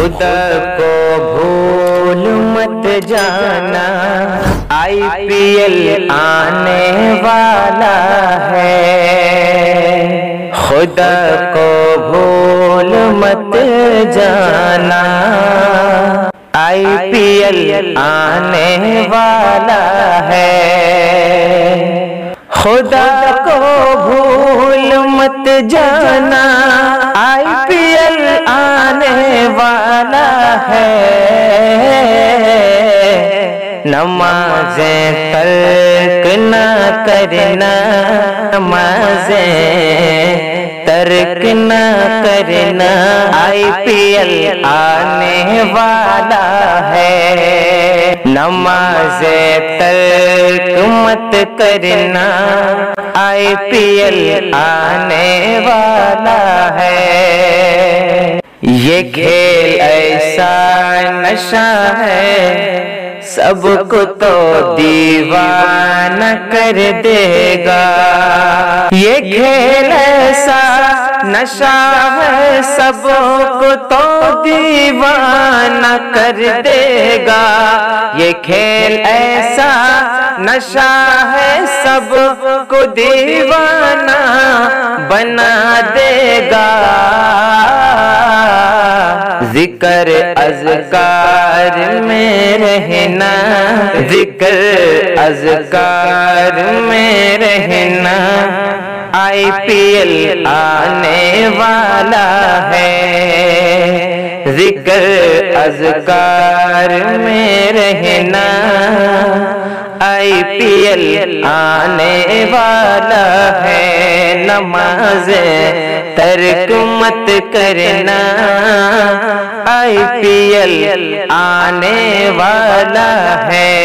خدا کو بھول مت جانا، IPL آنے والا ہے۔ خدا کو بھول مت جانا، IPL آنے والا ہے۔ خدا کو بھول مت جانا، IPL آنے والا ہے۔ نمازیں ترک نہ کرنا، نمازیں ترک نہ کرنا، IPL آنے والا ہے۔ نمازیں ترک مت کرنا، IPL آنے والا ہے۔ یہ کھیل ایسا نشہ ہے، سب کو تو دیوانہ کر دے گا۔ یہ کھیل ایسا نشہ ہے، سب کو تو دیوانہ کر دے گا۔ یہ کھیل ایسا نشہ ہے، سب کو دیوانہ بنا دے گا۔ ذکر اذکار میں رہنا، ذکر اذکار میں رہنا، IPL آنے والا ہے۔ ذکر اذکار میں رہنا، IPL آنے والا ہے۔ نمازیں ترک مت کرنا، IPL آنے والا ہے۔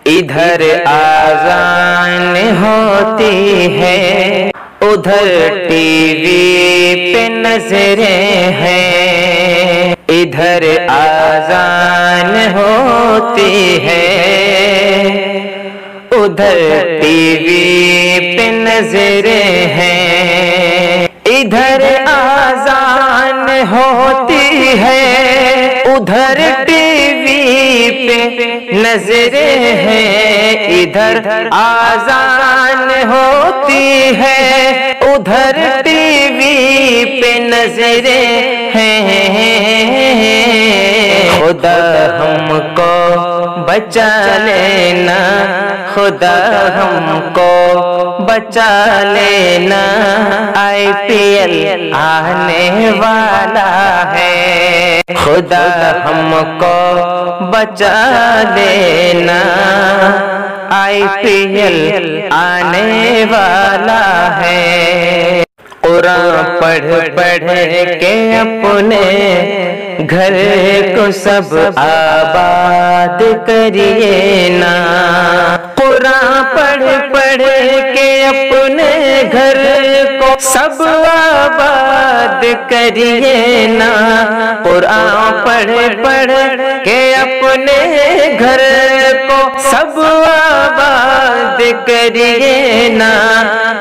ادھر آذان ہوتی ہے، ادھر TV پہ نظریں ہیں۔ ادھر آذان ہوتی ہے، ادھر TV پہ نظریں ہیں۔ ادھر آذان ہوتی ہے، ادھر TV پہ نظریں ہیں۔ ادھر آذان ہوتی ہے، ادھر TV پہ نظریں ہیں۔ خدا ہم کو بچا لینا، خدا ہم کو بچا لینا، IPL آنے والا ہے۔ خدا ہم کو بچا لینا، IPL آنے والا ہے۔ قرآن پڑھ پڑھ کے اپنے گھر کو سب آباد کریے نا۔ قرآن پڑھ پڑھ کے اپنے گھر کو سب آباد کریے نا۔ قرآن پڑھ پڑھ کے اپنے گھر کو سب آباد کریے نا۔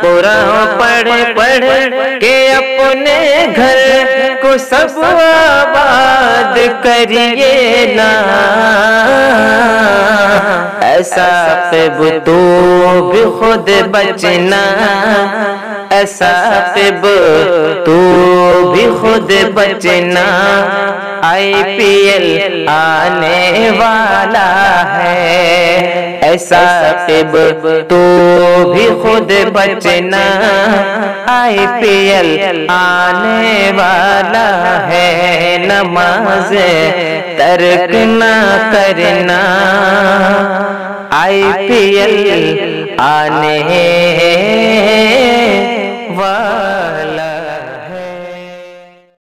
قرآن پڑھ پڑھ کے اپنے گھر کو سب آباد کریے نا۔ ایسا قب تو بھی خود بچنا، ایسا قب تو بھی خود بچنا، IPL آنے والا ہے۔ ایسا قب تو بھی خود بچنا، IPL آنے والا ہے۔ نمازیں ترک نہ کرنا، IPL آنے والا